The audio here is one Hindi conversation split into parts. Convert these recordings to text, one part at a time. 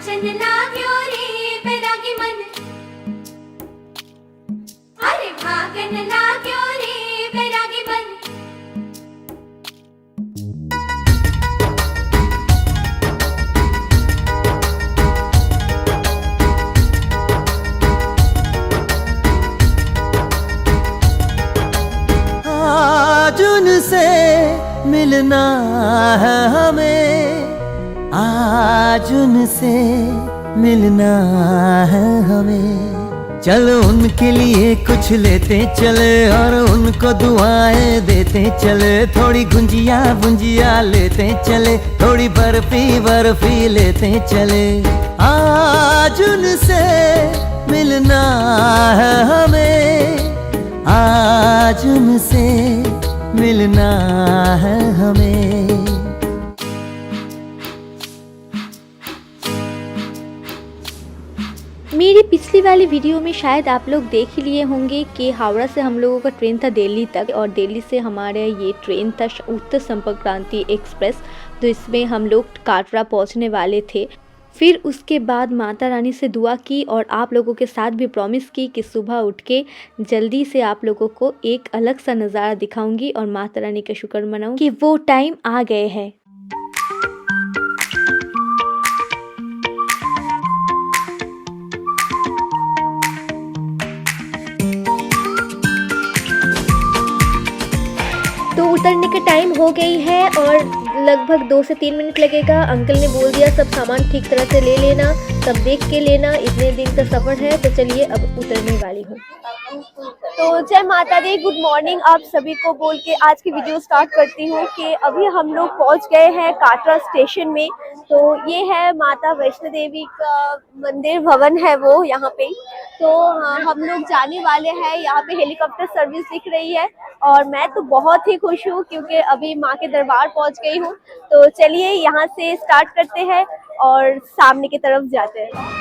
नाचन लाग्यो रे बैरागी मन, अरे भागन लाग्यो रे बैरागी मन। आज उनसे मिलना है हमें, आज उनसे मिलना है हमें। चलो उनके लिए कुछ लेते चले और उनको दुआएं देते चले। थोड़ी गुंजिया बुंजिया लेते चले, थोड़ी बर्फी बर्फी लेते चले। आज उनसे मिलना है हमें, आज उनसे मिलना है हमें। मेरी पिछली वाली वीडियो में शायद आप लोग देख ही लिए होंगे कि हावड़ा से हम लोगों का ट्रेन था दिल्ली तक, और दिल्ली से हमारे ये ट्रेन था उत्तर संपर्क क्रांति एक्सप्रेस। तो इसमें हम लोग काटरा पहुंचने वाले थे। फिर उसके बाद माता रानी से दुआ की और आप लोगों के साथ भी प्रॉमिस की कि सुबह उठ के जल्दी से आप लोगों को एक अलग सा नज़ारा दिखाऊंगी और माता रानी का शुक्र मनाऊंगी कि वो टाइम आ गए हैं। तो उतरने का टाइम हो गई है और लगभग 2 से 3 मिनट लगेगा। अंकल ने बोल दिया सब सामान ठीक तरह से ले लेना, सब देख के लेना, इतने दिन का सफ़र है। तो चलिए अब उतरने वाली हूँ। तो जय माता दी, गुड मॉर्निंग आप सभी को बोल के आज की वीडियो स्टार्ट करती हूँ कि अभी हम लोग पहुँच गए हैं काटरा स्टेशन में। तो ये है माता वैष्णो देवी का मंदिर भवन है वो यहाँ पे। तो हम लोग जाने वाले हैं, यहाँ पे हेलीकॉप्टर सर्विस दिख रही है और मैं तो बहुत ही खुश हूँ क्योंकि अभी माँ के दरबार पहुँच गई हूँ। तो चलिए यहाँ से स्टार्ट करते हैं और सामने की तरफ जाते हैं।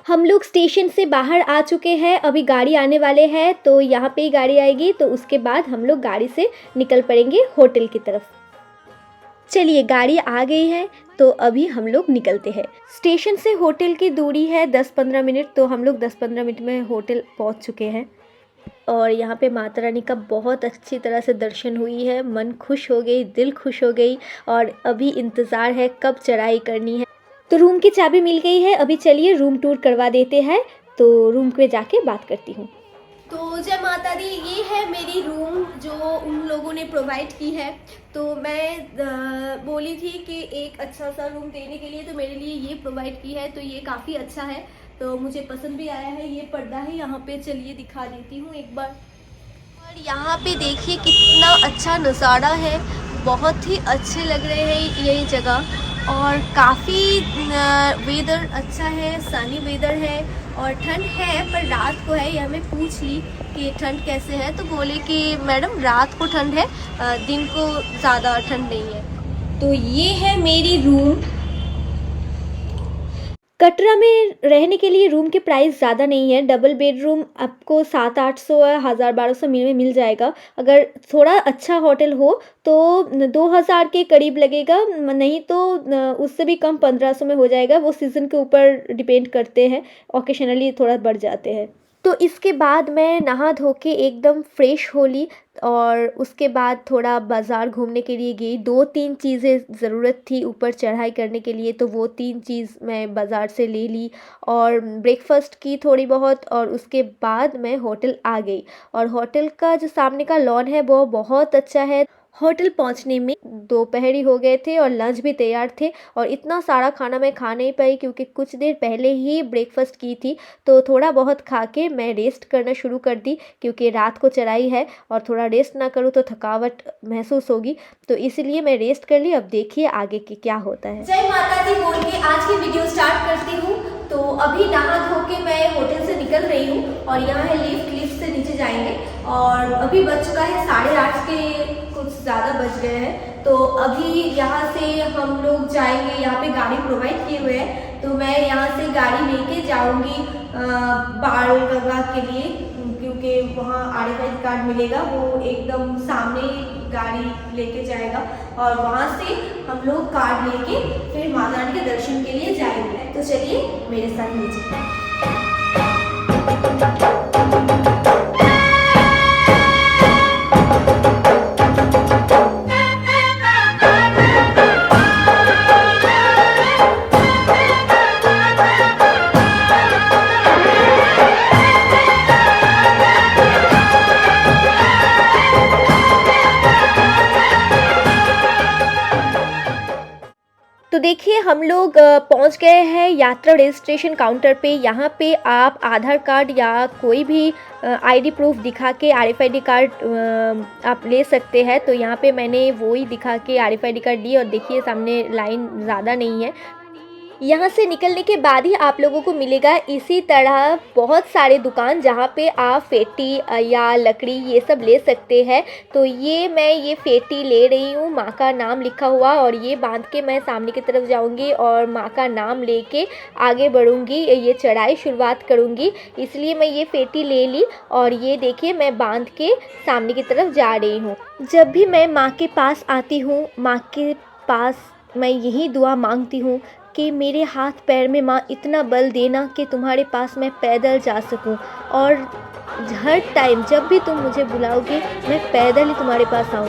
हम लोग स्टेशन से बाहर आ चुके हैं, अभी गाड़ी आने वाले हैं। तो यहाँ पे ही गाड़ी आएगी, तो उसके बाद हम लोग गाड़ी से निकल पड़ेंगे होटल की तरफ। चलिए गाड़ी आ गई है तो अभी हम लोग निकलते हैं। स्टेशन से होटल की दूरी है 10-15 मिनट, तो हम लोग 10-15 मिनट में होटल पहुँच चुके हैं। और यहाँ पे माता रानी का बहुत अच्छी तरह से दर्शन हुई है, मन खुश हो गई, दिल खुश हो गई। और अभी इंतज़ार है कब चढ़ाई करनी है। तो रूम की चाबी मिल गई है, अभी चलिए रूम टूर करवा देते हैं। तो रूम पे जाके बात करती हूँ। तो जय माता दी, ये है मेरी रूम जो उन लोगों ने प्रोवाइड की है। तो मैं बोली थी कि एक अच्छा सा रूम देने के लिए, तो मेरे लिए ये प्रोवाइड की है। तो ये काफ़ी अच्छा है, तो मुझे पसंद भी आया है। ये पर्दा है यहाँ पे, चलिए दिखा देती हूँ एक बार। और यहाँ पे देखिए कितना अच्छा नज़ारा है, बहुत ही अच्छे लग रहे हैं ये जगह। और काफ़ी वेदर अच्छा है, सनी वेदर है और ठंड है, पर रात को है। ये हमें पूछ ली कि ठंड कैसे है, तो बोले कि मैडम रात को ठंड है, दिन को ज़्यादा ठंड नहीं है। तो ये है मेरी रूम। कटरा में रहने के लिए रूम के प्राइस ज़्यादा नहीं है। डबल बेडरूम आपको 700-800 या 1000-1200 में मिल जाएगा। अगर थोड़ा अच्छा होटल हो तो 2000 के करीब लगेगा, नहीं तो उससे भी कम 1500 में हो जाएगा। वो सीज़न के ऊपर डिपेंड करते हैं, ओकेशनली थोड़ा बढ़ जाते हैं। तो इसके बाद मैं नहा धो के एकदम फ्रेश हो ली और उसके बाद थोड़ा बाज़ार घूमने के लिए गई। 2-3 चीज़ें ज़रूरत थी ऊपर चढ़ाई करने के लिए, तो वो 3 चीज़ मैं बाज़ार से ले ली और ब्रेकफास्ट की थोड़ी बहुत। और उसके बाद मैं होटल आ गई और होटल का जो सामने का लॉन है वो बहुत अच्छा है। होटल पहुंचने में दोपहरी हो गए थे और लंच भी तैयार थे। और इतना सारा खाना मैं खा नहीं पाई क्योंकि कुछ देर पहले ही ब्रेकफास्ट की थी। तो थोड़ा बहुत खा के मैं रेस्ट करना शुरू कर दी क्योंकि रात को चढ़ाई है और थोड़ा रेस्ट ना करूँ तो थकावट महसूस होगी। तो इसलिए मैं रेस्ट कर ली। अब देखिए आगे की क्या होता है। जय माता दी बोल के आज की वीडियो स्टार्ट करती हूँ। तो अभी नहा धो के मैं होटल से निकल रही हूँ और यहाँ है लिफ्ट से नीचे जाएंगे। और अभी बज चुका है 8:30 के कुछ ज़्यादा बज गए हैं। तो अभी यहाँ से हम लोग जाएंगे, यहाँ पे गाड़ी प्रोवाइड किए हुए हैं, तो मैं यहाँ से गाड़ी लेके जाऊँगी बाल गंगा के लिए, क्योंकि वहाँ RFID कार्ड मिलेगा, वो एकदम सामने गाड़ी लेके जाएगा और वहाँ से हम लोग कार्ड लेके फिर माता रानी के दर्शन के लिए जाएंगे। तो चलिए मेरे साथ नीचे। तो देखिए हम लोग पहुंच गए हैं यात्रा रजिस्ट्रेशन काउंटर पे। यहाँ पे आप आधार कार्ड या कोई भी आईडी प्रूफ दिखा के RFID कार्ड आप ले सकते हैं। तो यहाँ पे मैंने वो ही दिखा के RFID कार्ड ली और देखिए सामने लाइन ज़्यादा नहीं है। यहाँ से निकलने के बाद ही आप लोगों को मिलेगा इसी तरह बहुत सारे दुकान जहाँ पे आप फेटी या लकड़ी ये सब ले सकते हैं। तो मैं ये फेटी ले रही हूँ, माँ का नाम लिखा हुआ, और ये बांध के मैं सामने की तरफ जाऊँगी और माँ का नाम लेके आगे बढ़ूँगी, ये चढ़ाई शुरुआत करूँगी। इसलिए मैं ये फेटी ले ली और ये देखिए मैं बांध के सामने की तरफ जा रही हूँ। जब भी मैं माँ के पास आती हूँ, माँ के पास मैं यही दुआ मांगती हूँ कि मेरे हाथ पैर में माँ इतना बल देना कि तुम्हारे पास मैं पैदल जा सकूं, और हर टाइम जब भी तुम मुझे बुलाओगे मैं पैदल ही तुम्हारे पास आऊँ।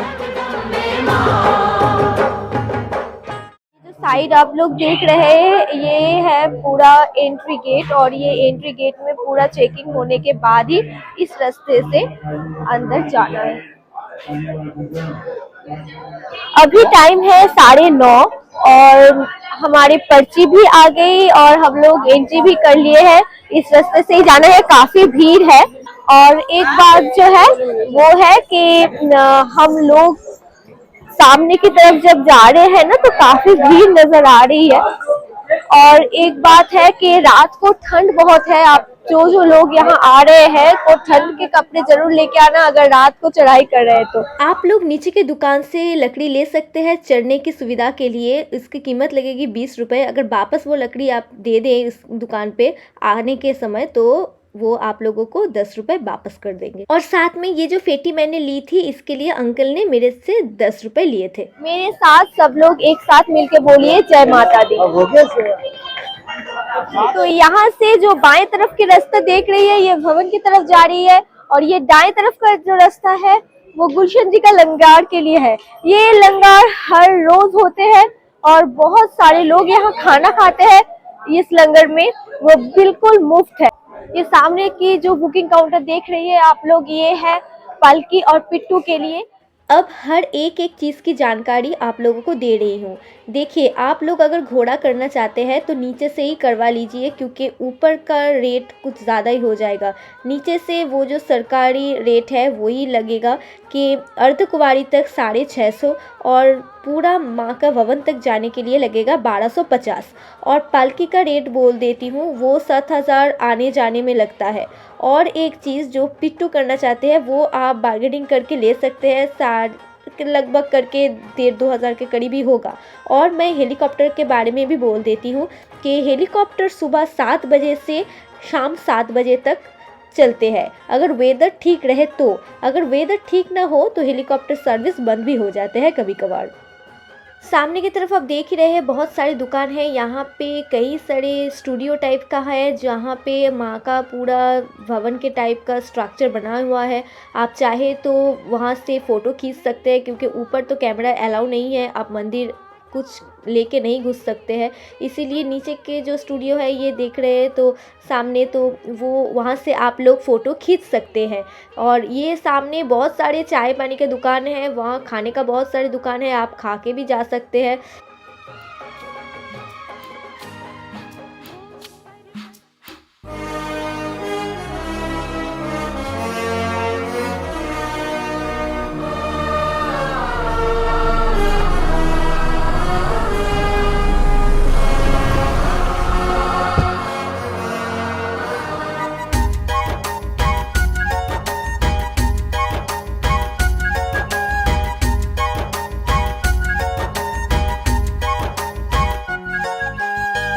जो साइड आप लोग देख रहे हैं ये है पूरा एंट्री गेट, और ये एंट्री गेट में पूरा चेकिंग होने के बाद ही इस रास्ते से अंदर जाना है। अभी टाइम है 9:30 और हमारी पर्ची भी आ गई और हम लोग एंट्री भी कर लिए हैं। इस रास्ते से ही जाना है, काफी भीड़ है। और एक बात जो है वो है कि हम लोग सामने की तरफ जब जा रहे हैं ना तो काफी भीड़ नजर आ रही है। और एक बात है कि रात को ठंड बहुत है, आप जो लोग यहाँ आ रहे हैं तो ठंड के कपड़े जरूर लेके आना अगर रात को चढ़ाई कर रहे हैं तो। आप लोग नीचे की दुकान से लकड़ी ले सकते हैं चढ़ने की सुविधा के लिए। इसकी कीमत लगेगी 20 रुपए। अगर वापस वो लकड़ी आप दे दें इस दुकान पे आने के समय तो वो आप लोगों को 10 रुपए वापस कर देंगे। और साथ में ये जो फेटी मैंने ली थी इसके लिए अंकल ने मेरे से 10 रुपए लिए थे। मेरे साथ सब लोग एक साथ मिलके बोलिए जय माता दी। तो यहाँ से जो बाएं तरफ की रास्ता देख रही है ये भवन की तरफ जा रही है, और ये दाएं तरफ का जो रास्ता है वो गुलशन जी का लंगार के लिए है। ये लंगार हर रोज होते हैं और बहुत सारे लोग यहाँ खाना खाते हैं इस लंगर में, वो बिल्कुल मुफ्त है। ये सामने की जो बुकिंग काउंटर देख रही है आप लोग, ये है पालकी और पिट्ठू के लिए। अब हर एक चीज़ की जानकारी आप लोगों को दे रही हूँ। देखिए आप लोग अगर घोड़ा करना चाहते हैं तो नीचे से ही करवा लीजिए, क्योंकि ऊपर का रेट कुछ ज़्यादा ही हो जाएगा। नीचे से वो जो सरकारी रेट है वही लगेगा कि अर्धकुंवारी तक 650 और पूरा माँ का भवन तक जाने के लिए लगेगा 1250। और पालकी का रेट बोल देती हूँ, वो 7000 आने जाने में लगता है। और एक चीज़ जो पिट्ठू करना चाहते हैं वो आप बार्गेनिंग करके ले सकते हैं, लगभग करके 1500-2000 हज़ार के करीब ही होगा। और मैं हेलीकॉप्टर के बारे में भी बोल देती हूँ कि हेलीकॉप्टर सुबह 7 बजे से शाम 7 बजे तक चलते हैं, अगर वेदर ठीक रहे तो। अगर वेदर ठीक ना हो तो हेलीकॉप्टर सर्विस बंद भी हो जाते हैं कभी कभार। सामने की तरफ आप देख ही रहे हैं बहुत सारी दुकान है। यहाँ पे कई सारे स्टूडियो टाइप का है जहाँ पे माँ का पूरा भवन के टाइप का स्ट्रक्चर बना हुआ है। आप चाहे तो वहाँ से फ़ोटो खींच सकते हैं, क्योंकि ऊपर तो कैमरा अलाउ नहीं है, आप मंदिर कुछ लेके नहीं घुस सकते हैं। इसीलिए नीचे के जो स्टूडियो है ये देख रहे हैं तो सामने, तो वो वहाँ से आप लोग फ़ोटो खींच सकते हैं। और ये सामने बहुत सारे चाय पानी के दुकान हैं, वहाँ खाने का बहुत सारी दुकान है, आप खा के भी जा सकते हैं।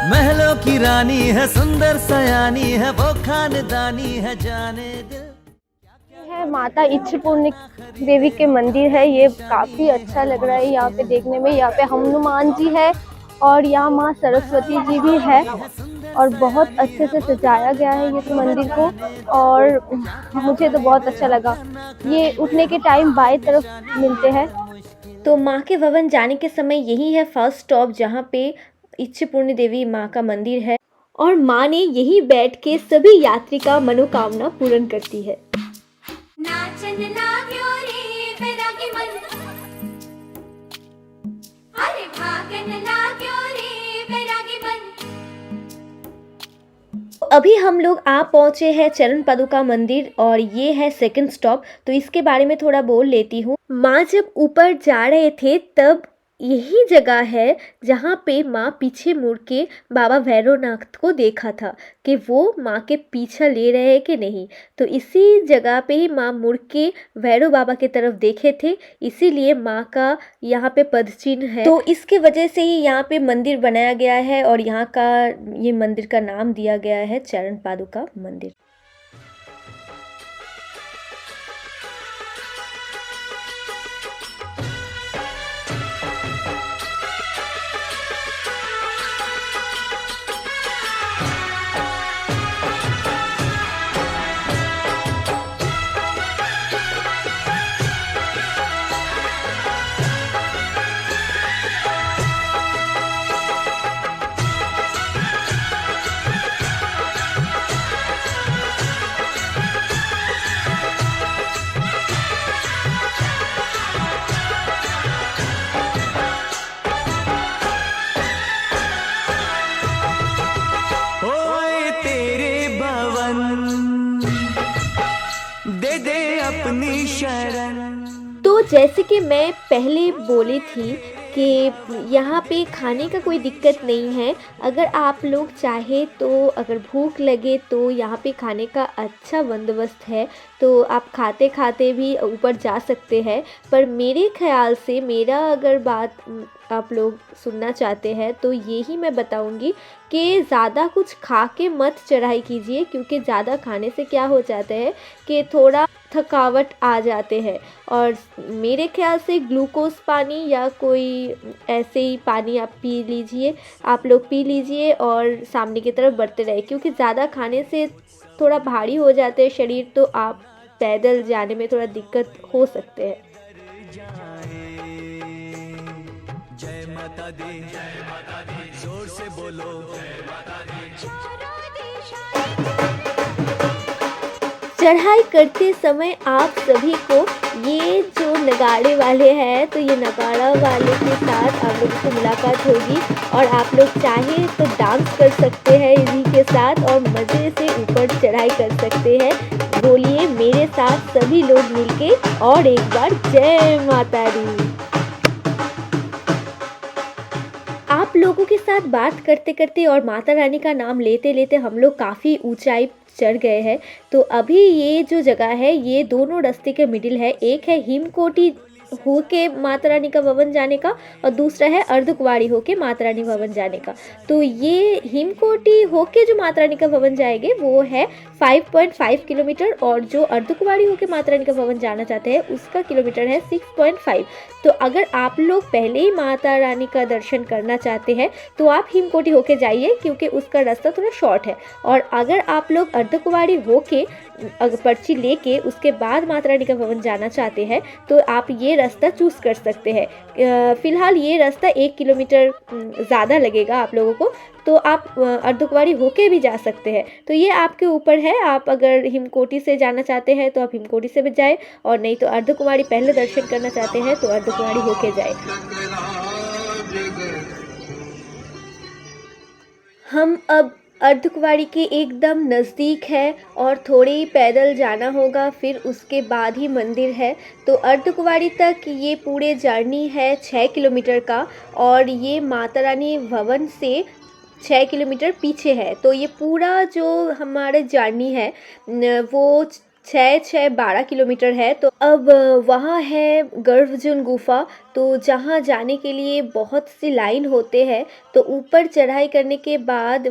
महलों की रानी है, सुंदर सयानी है, वो खानदानी है, जाने दिल। है माता इच्छपूर्णी देवी के मंदिर है। ये काफ़ी अच्छा लग रहा है यहाँ पे देखने में। यहाँ पे हनुमान जी है और यहाँ माँ सरस्वती जी भी है और बहुत अच्छे से सजाया गया है इस मंदिर को और मुझे तो बहुत अच्छा लगा। ये उठने के टाइम बाएं तरफ मिलते हैं। तो माँ के भवन जाने के समय यही है फर्स्ट स्टॉप जहाँ पे इच्छपूर्णी देवी माँ का मंदिर है और माँ ने यहीं बैठ के सभी यात्री का मनोकामना पूर्ण करती है। नाचन लाग्यो रे बैरागी मन, अरे भागन लाग्यो रे बैरागी मन। अभी हम लोग आ पहुँचे हैं चरण पादुका मंदिर और ये है सेकंड स्टॉप। तो इसके बारे में थोड़ा बोल लेती हूँ। माँ जब ऊपर जा रहे थे तब यही जगह है जहाँ पे माँ पीछे मुड़ के बाबा भैरवनाथ को देखा था कि वो माँ के पीछा ले रहे हैं कि नहीं। तो इसी जगह पे ही माँ मुड़ के भैरव बाबा की तरफ देखे थे, इसीलिए माँ का यहाँ पे पदचिन्ह है। तो इसके वजह से ही यहाँ पे मंदिर बनाया गया है और यहाँ का ये मंदिर का नाम दिया गया है चरण पादुका मंदिर। ओए तेरे भवन दे दे अपनी शरण। तो जैसे कि मैं पहले बोली थी कि यहाँ पे खाने का कोई दिक्कत नहीं है। अगर आप लोग चाहे तो अगर भूख लगे तो यहाँ पे खाने का अच्छा बंदोबस्त है, तो आप खाते खाते भी ऊपर जा सकते हैं। पर मेरे ख्याल से मेरा अगर बात आप लोग सुनना चाहते हैं तो यही मैं बताऊंगी कि ज़्यादा कुछ खा के मत चढ़ाई कीजिए, क्योंकि ज़्यादा खाने से क्या हो जाता है कि थोड़ा थकावट आ जाते हैं। और मेरे ख्याल से ग्लूकोज पानी या कोई ऐसे ही पानी आप पी लीजिए, आप लोग पी लीजिए और सामने की तरफ बढ़ते रहे, क्योंकि ज़्यादा खाने से थोड़ा भारी हो जाते हैं शरीर, तो आप पैदल जाने में थोड़ा दिक्कत हो सकते हैं। जय माता दी, जोर से बोलो जय माता दी। चढ़ाई करते समय आप सभी को ये जो नगाड़े वाले हैं, तो ये नगाड़ा वाले के साथ आप लोगों को मुलाकात होगी और आप लोग चाहे तो डांस कर सकते हैं इन्हीं के साथ और मज़े से ऊपर चढ़ाई कर सकते हैं। बोलिए मेरे साथ सभी लोग मिलके और एक बार जय माता दी। आप लोगों के साथ बात करते करते और माता रानी का नाम लेते लेते हम लोग काफ़ी ऊंचाई चढ़ गए हैं। तो अभी ये जो जगह है ये दोनों रास्ते के मिडिल है। एक है हिमकोटी होके माता रानी का भवन जाने का और दूसरा है अर्धकुंवारी होके माता रानी भवन जाने का। तो ये हिमकोटी होके जो माता रानी का भवन जाएंगे वो है 5.5 किलोमीटर और जो अर्धकुंवारी होके माता रानी का भवन जाना चाहते हैं उसका किलोमीटर है 6.5। तो अगर आप लोग पहले ही माता रानी का दर्शन करना चाहते हैं तो आप हिमकोटी होके जाइए, क्योंकि उसका रास्ता थोड़ा शॉर्ट है। और अगर आप लोग अर्धकुंवारी होके पर्ची लेके उसके बाद माता रानी का भवन जाना चाहते हैं तो आप ये रास्ता चूज़ कर सकते हैं। फ़िलहाल ये रास्ता 1 किलोमीटर ज़्यादा लगेगा आप लोगों को, तो आप अर्धकुंवारी होके भी जा सकते हैं। तो ये आपके ऊपर है, आप अगर हिमकोटी से जाना चाहते हैं तो आप हिमकोटी से भी जाए और नहीं तो अर्धकुंवारी पहले दर्शन करना चाहते हैं तो अर्धकुंवारी होके जाए। हम अब अर्धकुंवारी के एकदम नज़दीक है और थोड़े ही पैदल जाना होगा, फिर उसके बाद ही मंदिर है। तो अर्धकुंवारी तक ये पूरे जर्नी है 6 किलोमीटर का और ये माता रानी भवन से 6 किलोमीटर पीछे है। तो ये पूरा जो हमारा जर्नी है वो 6-12 किलोमीटर है। तो अब वहाँ है गर्भजून गुफा, तो जहाँ जाने के लिए बहुत सी लाइन होते हैं। तो ऊपर चढ़ाई करने के बाद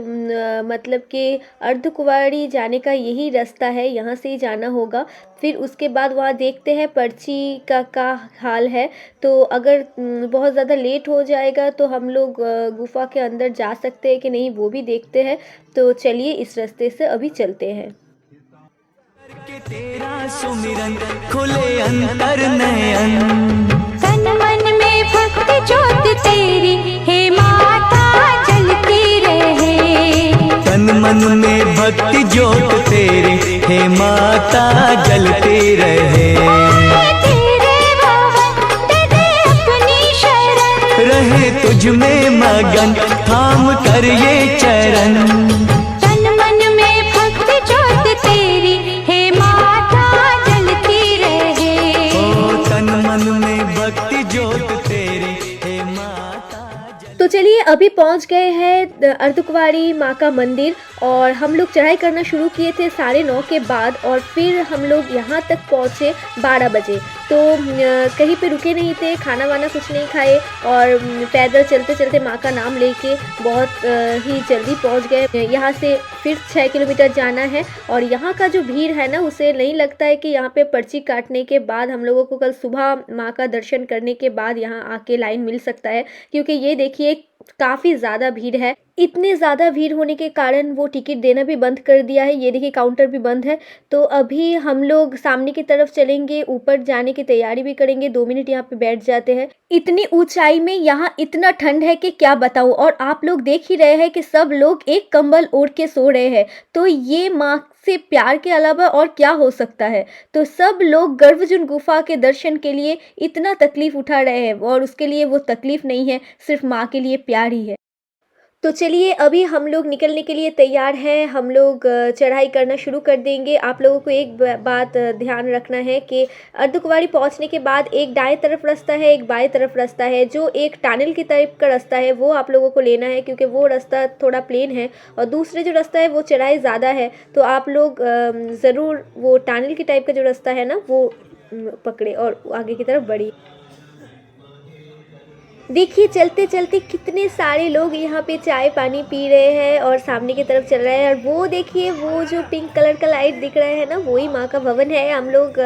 मतलब कि अर्धकुंवारी जाने का यही रास्ता है, यहाँ से ही जाना होगा। फिर उसके बाद वहाँ देखते हैं पर्ची का हाल है। तो अगर बहुत ज़्यादा लेट हो जाएगा तो हम लोग गुफा के अंदर जा सकते हैं कि नहीं वो भी देखते हैं। तो चलिए इस रास्ते से अभी चलते हैं। के तेरा सुमिरन खुले अंतर नयन, तन मन में भक्ति ज्योत तेरी हे माता जलती रहे। तन मन में भक्ति ज्योत तेरे हे माता जलते रहे। तेरे भवन दे दे अपनी शरण, रहे तुझ में मगन थाम कर ये चरण। तन मन में भक्ति ज्योत तेरी हे माता जलती रहे। ओ तन मन में भक्ति ज्योत तेरे हे माता जल। तो चलिए अभी पहुंच गए हैं अर्धकुंवारी माँ का मंदिर, और हम लोग चढ़ाई करना शुरू किए थे 9:30 के बाद, और फिर हम लोग यहाँ तक पहुँचे 12 बजे। तो कहीं पे रुके नहीं थे, खाना वाना कुछ नहीं खाए, और पैदल चलते चलते माँ का नाम लेके बहुत ही जल्दी पहुँच गए। यहाँ से फिर 6 किलोमीटर जाना है, और यहाँ का जो भीड़ है ना, उसे नहीं लगता है कि यहाँ पे पर्ची काटने के बाद हम लोगों को कल सुबह माँ का दर्शन करने के बाद यहाँ आके लाइन मिल सकता है, क्योंकि ये देखिए काफ़ी ज़्यादा भीड़ है। इतने ज़्यादा भीड़ होने के कारण वो टिकट देना भी बंद कर दिया है। ये देखिए काउंटर भी बंद है। तो अभी हम लोग सामने की तरफ चलेंगे, ऊपर जाने की तैयारी भी करेंगे। 2 मिनट यहाँ पे बैठ जाते हैं। इतनी ऊंचाई में यहाँ इतना ठंड है कि क्या बताऊँ। और आप लोग देख ही रहे हैं कि सब लोग एक कंबल ओढ़ के सो रहे हैं। तो ये माँ से प्यार के अलावा और क्या हो सकता है। तो सब लोग गर्भजून गुफा के दर्शन के लिए इतना तकलीफ उठा रहे हैं, और उसके लिए वो तकलीफ नहीं है, सिर्फ माँ के लिए प्यार ही है। तो चलिए अभी हम लोग निकलने के लिए तैयार हैं। हम लोग चढ़ाई करना शुरू कर देंगे। आप लोगों को एक बात ध्यान रखना है कि अर्धकुंवारी पहुंचने के बाद एक दाएं तरफ रास्ता है, एक बाएं तरफ रास्ता है। जो एक टनल की टाइप का रास्ता है वो आप लोगों को लेना है, क्योंकि वो रास्ता थोड़ा प्लेन है, और दूसरे जो रास्ता है वो चढ़ाई ज़्यादा है। तो आप लोग ज़रूर वो टनल की टाइप का जो रास्ता है ना वो पकड़े और आगे की तरफ बढ़िए। देखिए चलते चलते कितने सारे लोग यहाँ पे चाय पानी पी रहे हैं और सामने की तरफ चल रहे हैं। और वो देखिए वो जो पिंक कलर का लाइट दिख रहा है ना, वही माँ का भवन है। हम लोग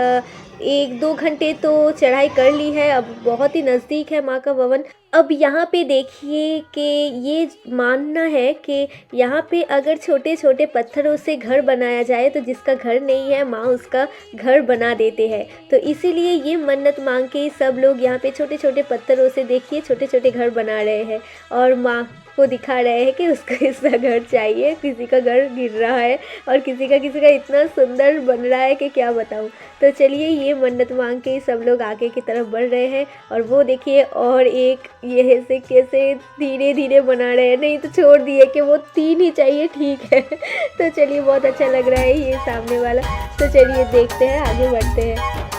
1-2 घंटे तो चढ़ाई कर ली है, अब बहुत ही नज़दीक है माँ का भवन। अब यहाँ पे देखिए कि ये मानना है कि यहाँ पे अगर छोटे छोटे पत्थरों से घर बनाया जाए तो जिसका घर नहीं है माँ उसका घर बना देते हैं। तो इसीलिए ये मन्नत मांग के सब लोग यहाँ पे छोटे छोटे पत्थरों से देखिए छोटे छोटे घर बना रहे हैं, और माँ को दिखा रहे हैं कि उसको इसका घर चाहिए। किसी का घर गिर रहा है और किसी का इतना सुंदर बन रहा है कि क्या बताऊँ। तो चलिए ये मन्नत मांग के सब लोग आगे की तरफ बढ़ रहे हैं। और वो देखिए और एक ये से कैसे धीरे धीरे बना रहे हैं, नहीं तो छोड़ दिए कि वो 3 ही चाहिए, ठीक है। तो चलिए बहुत अच्छा लग रहा है ये सामने वाला। तो चलिए देखते हैं, आगे बढ़ते हैं।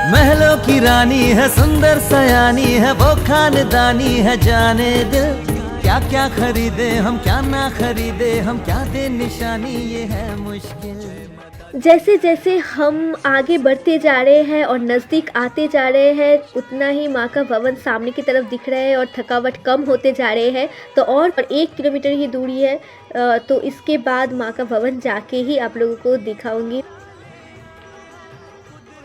महलों की रानी है, सुंदर सयानी है, वो खानदानी है, जाने दिल क्या क्या खरीदे हम, क्या ना खरीदे हम, क्या दे निशानी, ये है मुश्किल। जैसे जैसे हम आगे बढ़ते जा रहे हैं और नज़दीक आते जा रहे हैं, उतना ही माँ का भवन सामने की तरफ दिख रहा है और थकावट कम होते जा रहे हैं। तो और 1 किलोमीटर ही दूरी है, तो इसके बाद माँ का भवन जाके ही आप लोगों को दिखाऊंगी।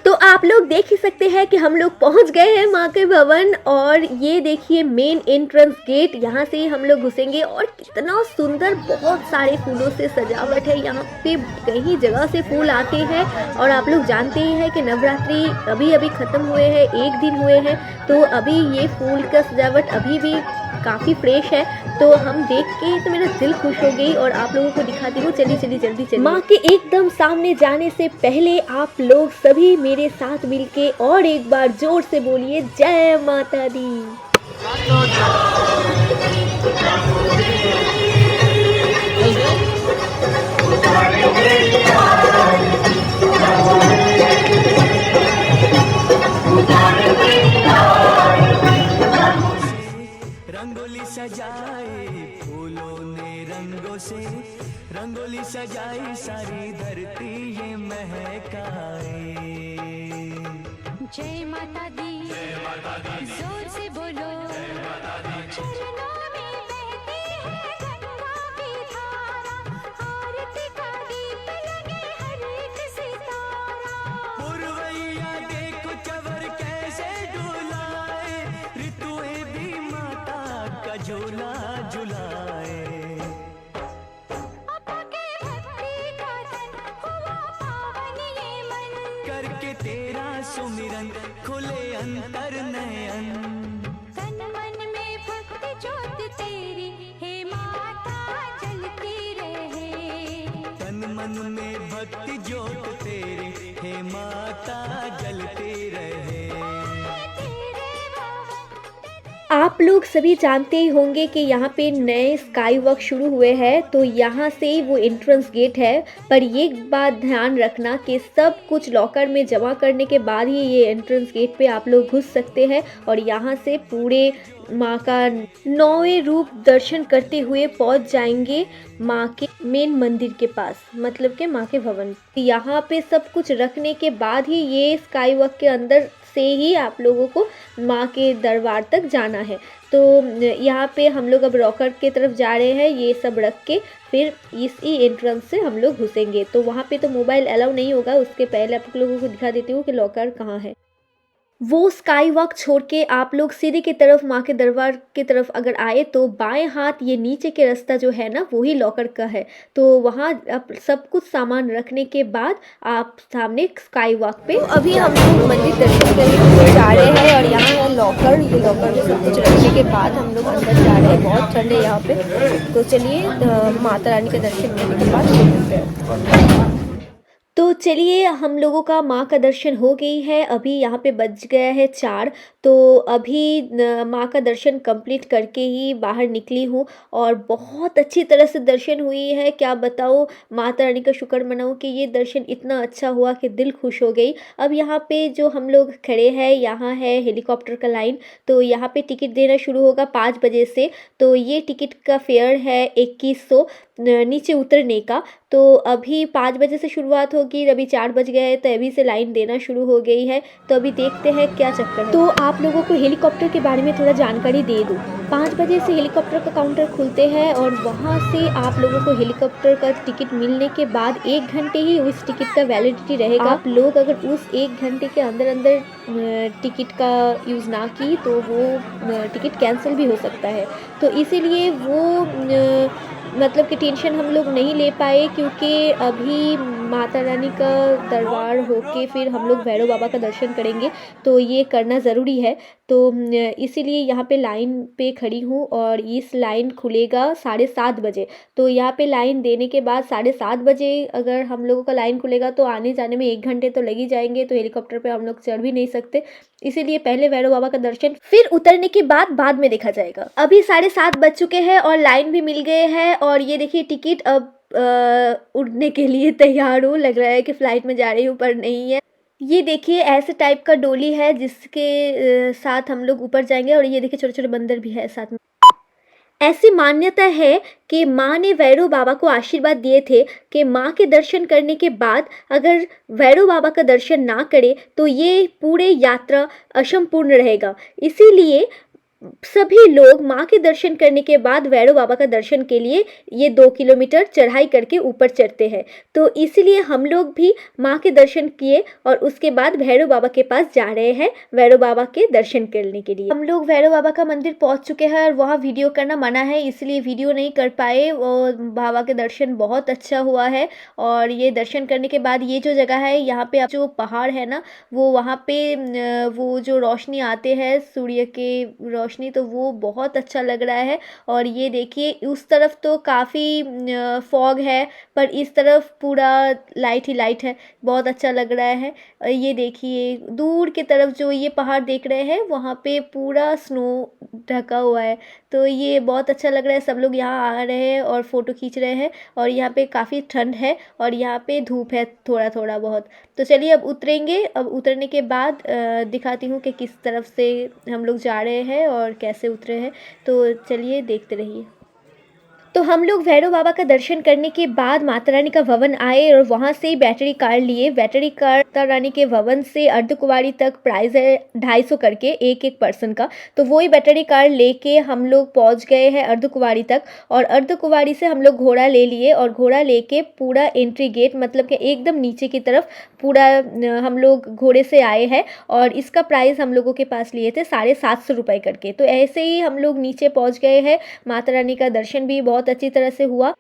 तो आप लोग देख ही सकते हैं कि हम लोग पहुंच गए हैं माँ के भवन। और ये देखिए मेन एंट्रेंस गेट, यहाँ से ही हम लोग घुसेंगे। और कितना सुंदर, बहुत सारे फूलों से सजावट है। यहाँ पे कई जगह से फूल आते हैं, और आप लोग जानते ही हैं कि नवरात्रि अभी अभी ख़त्म हुए हैं, 1 दिन हुए हैं। तो अभी ये फूल का सजावट अभी भी काफ़ी फ्रेश है। तो हम देख के तो मेरा दिल खुश हो गई, और आप लोगों को दिखाती हूँ। चलिए चलिए जल्दी चलिए। माँ के एकदम सामने जाने से पहले आप लोग सभी मेरे साथ मिलके और एक बार जोर से बोलिए जय माता दी। रंगोली सजाई फूलों ने रंगों से, रंगोली सजाई सारी धरती ये महकाए। जय माता दी, जोर से बोलो, चरणों में बहती है गंगा की धारा, आरती का दीप लगे हर एक सितारा। पुरवैया देखो चवर कैसे डुलाए, ऋतुएं भी माता का झूला झुलाए। अपा के भक्ति का तन हुआ पावन ये मन, करके तेरा सुमिरन खुले अंतर नयन। तन मन में भक्ति ज्योत तेरी, हे माता जलती रहे। तन मन में भक्ति ज्योत तेरी, हे माता जलती रहे। आप लोग सभी जानते ही होंगे कि यहाँ पे नए स्काई वॉक शुरू हुए हैं, तो यहाँ से वो एंट्रेंस गेट है। पर ये बात ध्यान रखना कि सब कुछ लॉकर में जमा करने के बाद ही ये एंट्रेंस गेट पे आप लोग घुस सकते हैं और यहाँ से पूरे माँ का 9वें रूप दर्शन करते हुए पहुँच जाएंगे माँ के मेन मंदिर के पास, मतलब के माँ के भवन। यहाँ पे सब कुछ रखने के बाद ही ये स्काई वॉक के अंदर से ही आप लोगों को माँ के दरबार तक जाना है। तो यहाँ पे हम लोग अब रॉकर की तरफ जा रहे हैं, ये सब रख के फिर इसी एंट्रेंस से हम लोग घुसेंगे। तो वहाँ पे तो मोबाइल अलाउ नहीं होगा, उसके पहले आप लोगों को दिखा देती हूँ कि लॉकर कहाँ है। वो स्काई वॉक छोड़ के आप लोग सीधे की तरफ माँ के दरबार की तरफ अगर आए तो बाएं हाथ ये नीचे के रास्ता जो है ना वही लॉकर का है। तो वहाँ आप सब कुछ सामान रखने के बाद आप सामने स्काई वॉक पे। तो अभी हम लोग मंदिर दर्शन करने के लिए जा रहे हैं और यहाँ है लॉकर। ये लॉकर में सब कुछ रखने के बाद हम लोग अंदर जा रहे हैं। बहुत ठंड है यहाँ पे, तो चलिए माता रानी का दर्शन करने के बाद मिलते हैं। तो चलिए हम लोगों का माँ का दर्शन हो गई है। अभी यहाँ पे बज गया है 4। तो अभी माँ का दर्शन कंप्लीट करके ही बाहर निकली हूँ और बहुत अच्छी तरह से दर्शन हुई है। क्या बताओ, माता रानी का शुक्र मनाऊँ कि ये दर्शन इतना अच्छा हुआ कि दिल खुश हो गई। अब यहाँ पे जो हम लोग खड़े हैं, यहाँ है हेलीकॉप्टर का लाइन। तो यहाँ पे टिकट देना शुरू होगा 5 बजे से। तो ये टिकट का फेयर है 2100 नीचे उतरने का। तो अभी 5 बजे से शुरुआत होगी, अभी 4 बज गए हैं, तो अभी से लाइन देना शुरू हो गई है। तो अभी देखते हैं क्या चक्कर है। तो आप लोगों को हेलीकॉप्टर के बारे में थोड़ा जानकारी दे दूँ। 5 बजे से हेलीकॉप्टर का काउंटर खुलते हैं और वहाँ से आप लोगों को हेलीकॉप्टर का टिकट मिलने के बाद 1 घंटे ही उस टिकट का वैलिडिटी रहेगा। आप लोग अगर उस 1 घंटे के अंदर अंदर टिकट का यूज़ ना की तो वो टिकट कैंसिल भी हो सकता है। तो इसीलिए वो मतलब कि टेंशन हम लोग नहीं ले पाए, क्योंकि अभी माता रानी का दरबार होके फिर हम लोग भैरव बाबा का दर्शन करेंगे, तो ये करना ज़रूरी है। तो इसीलिए यहाँ पे लाइन पे खड़ी हूँ और इस लाइन खुलेगा 7:30 बजे। तो यहाँ पे लाइन देने के बाद 7:30 बजे अगर हम लोगों का लाइन खुलेगा तो आने जाने में 1 घंटे तो लग ही जाएंगे। तो हेलीकॉप्टर पे हम लोग चढ़ भी नहीं सकते, इसीलिए पहले भैरव बाबा का दर्शन, फिर उतरने के बाद में देखा जाएगा। अभी 7:30 बज चुके हैं और लाइन भी मिल गए हैं और ये देखिए टिकट अब उड़ने के लिए तैयार हूँ। लग रहा है कि फ़्लाइट में जा रही हूँ पर नहीं है। ये देखिए ऐसे टाइप का डोली है जिसके साथ हम लोग ऊपर जाएंगे और ये देखिए छोटे छोटे बंदर भी है साथ में। ऐसी मान्यता है कि माँ ने भैरव बाबा को आशीर्वाद दिए थे कि माँ के दर्शन करने के बाद अगर भैरव बाबा का दर्शन ना करे तो ये पूरे यात्रा असंपूर्ण रहेगा। इसीलिए सभी लोग माँ के दर्शन करने के बाद भैरव बाबा का दर्शन के लिए ये 2 किलोमीटर चढ़ाई करके ऊपर चढ़ते हैं। तो इसीलिए हम लोग भी माँ के दर्शन किए और उसके बाद भैरव बाबा के पास जा रहे हैं भैरव बाबा के दर्शन करने के लिए। हम लोग भैरव बाबा का मंदिर पहुँच चुके हैं और वहाँ वीडियो करना मना है, इसलिए वीडियो नहीं कर पाए। और बाबा के दर्शन बहुत अच्छा हुआ है। और ये दर्शन करने के बाद ये जो जगह है, यहाँ पे जो पहाड़ है ना, वो वहाँ पे वो जो रोशनी आते हैं सूर्य के रोशनी, तो वो बहुत अच्छा लग रहा है। और ये देखिए उस तरफ तो काफ़ी फॉग है पर इस तरफ पूरा लाइट ही लाइट है, बहुत अच्छा लग रहा है। ये देखिए दूर की तरफ जो ये पहाड़ देख रहे हैं वहाँ पे पूरा स्नो ढका हुआ है, तो ये बहुत अच्छा लग रहा है। सब लोग यहाँ आ रहे हैं और फ़ोटो खींच रहे हैं और यहाँ पे काफ़ी ठंड है और यहाँ पे धूप है थोड़ा थोड़ा बहुत। तो चलिए अब उतरेंगे। अब उतरने के बाद दिखाती हूँ कि किस तरफ से हम लोग जा रहे हैं और कैसे उतरे हैं। तो चलिए देखते रहिए। तो हम लोग भैरव बाबा का दर्शन करने के बाद माता रानी का भवन आए और वहाँ से बैटरी कार लिए। बैटरी कार माता रानी के भवन से अर्धकुंवारी तक प्राइस है 250 करके एक पर्सन का। तो वही बैटरी कार लेके हम लोग पहुँच गए हैं अर्धकुंवारी तक, और अर्धकुंवारी से हम लोग घोड़ा ले लिए और घोड़ा लेके पूरा एंट्री गेट मतलब कि एकदम नीचे की तरफ पूरा हम लोग घोड़े से आए हैं। और इसका प्राइस हम लोगों के पास लिए थे 750 रुपये करके। तो ऐसे ही हम लोग नीचे पहुँच गए हैं। माता रानी का दर्शन भी बहुत अच्छी तरह से हुआ।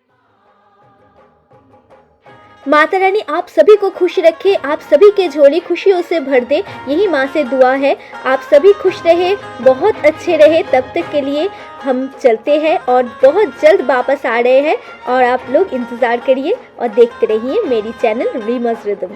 माता रानी आप सभी को खुश रखे, आप सभी के झोली खुशियों से भर दे, यही माँ से दुआ है। आप सभी खुश रहे, बहुत अच्छे रहे। तब तक के लिए हम चलते हैं और बहुत जल्द वापस आ रहे हैं, और आप लोग इंतज़ार करिए और देखते रहिए मेरी चैनल रीमा's रिदम।